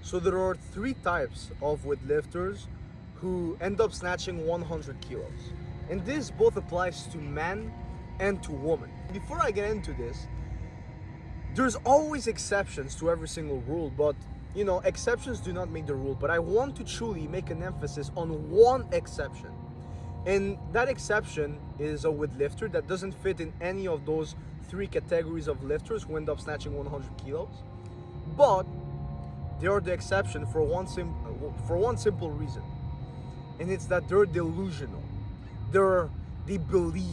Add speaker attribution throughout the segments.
Speaker 1: So there are three types of weightlifters who end up snatching 100 kilos. And this both applies to men and to women. Before I get into this, there's always exceptions to every single rule, but exceptions do not make the rule. But I want to truly make an emphasis on one exception. And that exception is a weightlifter that doesn't fit in any of those three categories of lifters who end up snatching 100 kilos. But they are the exception for one simple reason. And it's that they're delusional. They believe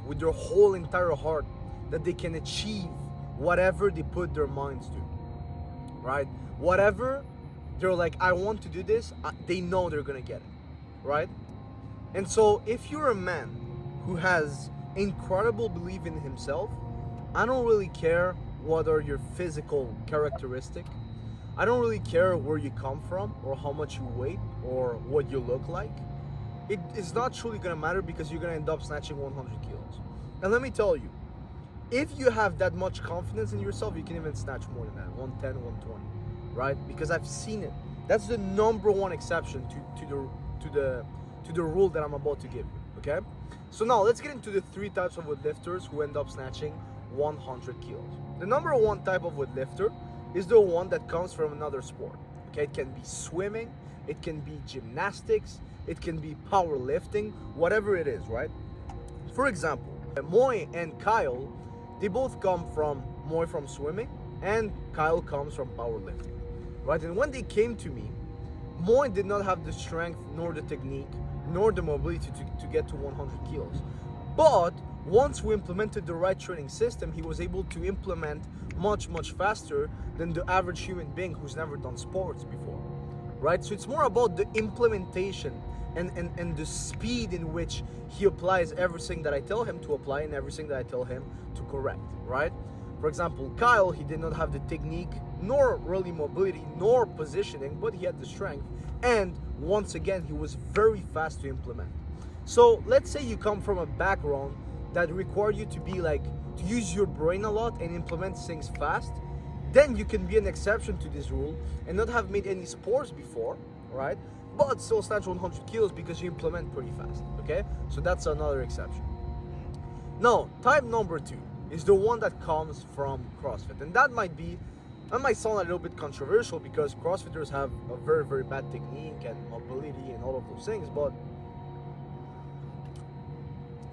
Speaker 1: with their whole entire heart that they can achieve whatever they put their minds to, right? Whatever they're like, I want to do this, they know they're gonna get it, right? And so if you're a man who has incredible belief in himself, I don't really care what are your physical characteristics. I don't really care where you come from or how much you weigh or what you look like. It's not truly gonna matter because you're gonna end up snatching 100 kilos. And let me tell you, if you have that much confidence in yourself, you can even snatch more than that, 110, 120, right? Because I've seen it. That's the number one exception to the rule that I'm about to give you, okay? So now let's get into the three types of weightlifters who end up snatching 100 kilos. The number one type of weightlifter is the one that comes from another sport, okay? It can be swimming, it can be gymnastics, it can be powerlifting, whatever it is, right? For example, Moy and Kyle, they both come from Moy from swimming and Kyle comes from powerlifting, right? And when they came to me, Moy did not have the strength nor the technique nor the mobility to get to 100 kilos. But once we implemented the right training system, he was able to implement much faster than the average human being who's never done sports before, right? So it's more about the implementation and the speed in which he applies everything that I tell him to apply and everything that I tell him to correct, right? For example, Kyle, he did not have the technique, nor really mobility, nor positioning, but he had the strength. And once again, he was very fast to implement. So let's say you come from a background that required you to use your brain a lot and implement things fast, then you can be an exception to this rule and not have made any sports before, right? But still snatch 100 kilos because you implement pretty fast, okay? So that's another exception. Now, type number two is the one that comes from CrossFit. And that might sound a little bit controversial because CrossFitters have a very bad technique and mobility and all of those things, but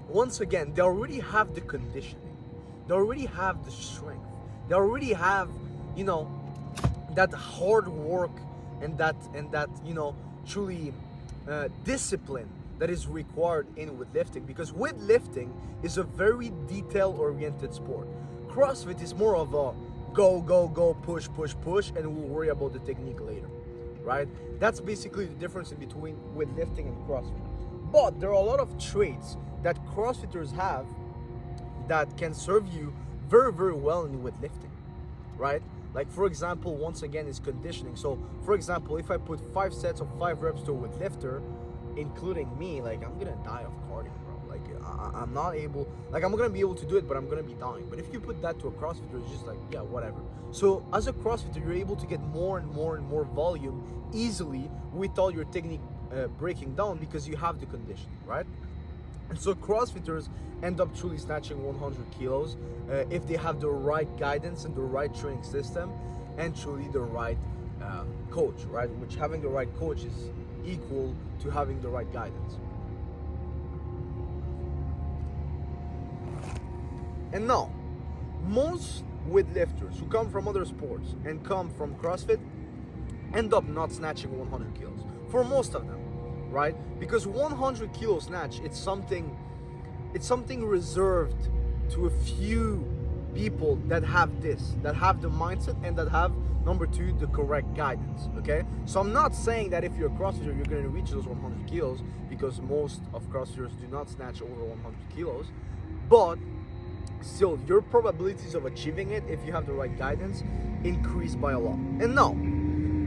Speaker 1: once again, they already have the conditioning, they already have the strength, they already have, that hard work and that truly discipline that is required in weightlifting, because weightlifting is a very detail-oriented sport. CrossFit is more of a go, push, and we'll worry about the technique later, right? That's basically the difference in between weightlifting and CrossFit. But there are a lot of traits that CrossFitters have that can serve you very well in weightlifting, right? Like, for example, once again, is conditioning. So, for example, if I put 5 sets of 5 reps to a weightlifter, including me, I'm gonna die of cardio, bro. I'm not able, I'm gonna be able to do it, but I'm gonna be dying. But if you put that to a CrossFitter, it's just yeah, whatever. So as a CrossFitter, you're able to get more and more volume easily without your technique breaking down because you have the conditioning, right? And so CrossFitters end up truly snatching 100 kilos if they have the right guidance and the right training system and truly the right coach, right? Which having the right coach is equal to having the right guidance. And now, most weightlifters who come from other sports and come from CrossFit end up not snatching 100 kilos. For most of them, right? Because 100 kilo snatch, it's something reserved to a few people that have the mindset and that have, number two, the correct guidance, okay? So I'm not saying that if you're a CrossFitter, you're gonna reach those 100 kilos because most of CrossFitters do not snatch over 100 kilos, but still, your probabilities of achieving it, if you have the right guidance, increase by a lot. And now,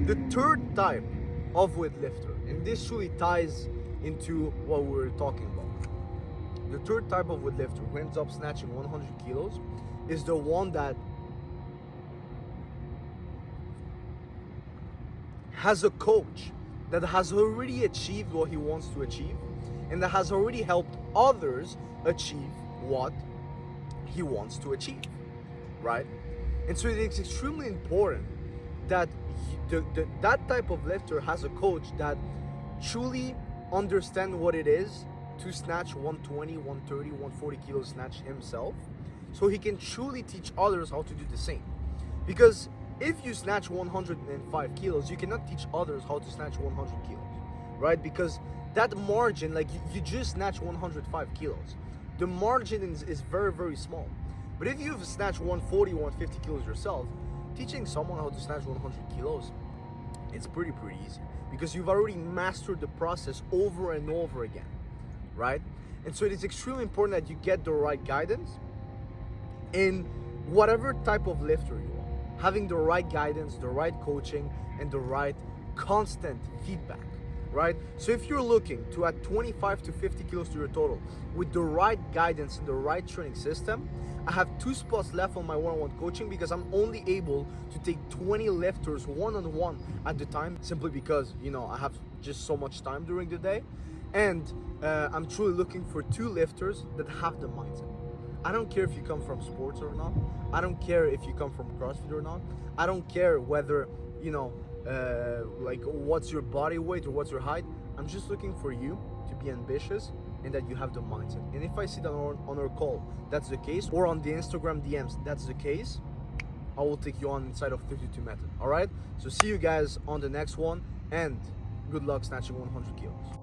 Speaker 1: the third type of weightlifter, and this really ties into what we were talking about. The third type of weightlifter who ends up snatching 100 kilos is the one that has a coach that has already achieved what he wants to achieve and that has already helped others achieve what he wants to achieve, right? And so it's extremely important that that type of lifter has a coach that truly understands what it is to snatch 120, 130, 140 kilo snatch himself, so he can truly teach others how to do the same. Because if you snatch 105 kilos, you cannot teach others how to snatch 100 kilos, right? Because that margin, like you just snatch 105 kilos, the margin is very, very small. But if you've snatched 140, 150 kilos yourself, teaching someone how to snatch 100 kilos, it's pretty easy, because you've already mastered the process over and over again, right? And so it is extremely important that you get the right guidance in whatever type of lifter you are. Having the right guidance, the right coaching, and the right constant feedback, right? So if you're looking to add 25 to 50 kilos to your total with the right guidance and the right training system, I have 2 spots left on my one-on-one coaching, because I'm only able to take 20 lifters one-on-one at the time, simply because, you know, I have just so much time during the day. And I'm truly looking for 2 lifters that have the mindset. I don't care if you come from sports or not. I don't care if you come from CrossFit or not. I don't care whether, you know, like what's your body weight or what's your height. I'm just looking for you to be ambitious and that you have the mindset. And if I see that on our call that's the case, or on the Instagram DMs that's the case, I will take you on inside of 32 method. All right, so see you guys on the next one, and good luck snatching 100 kilos.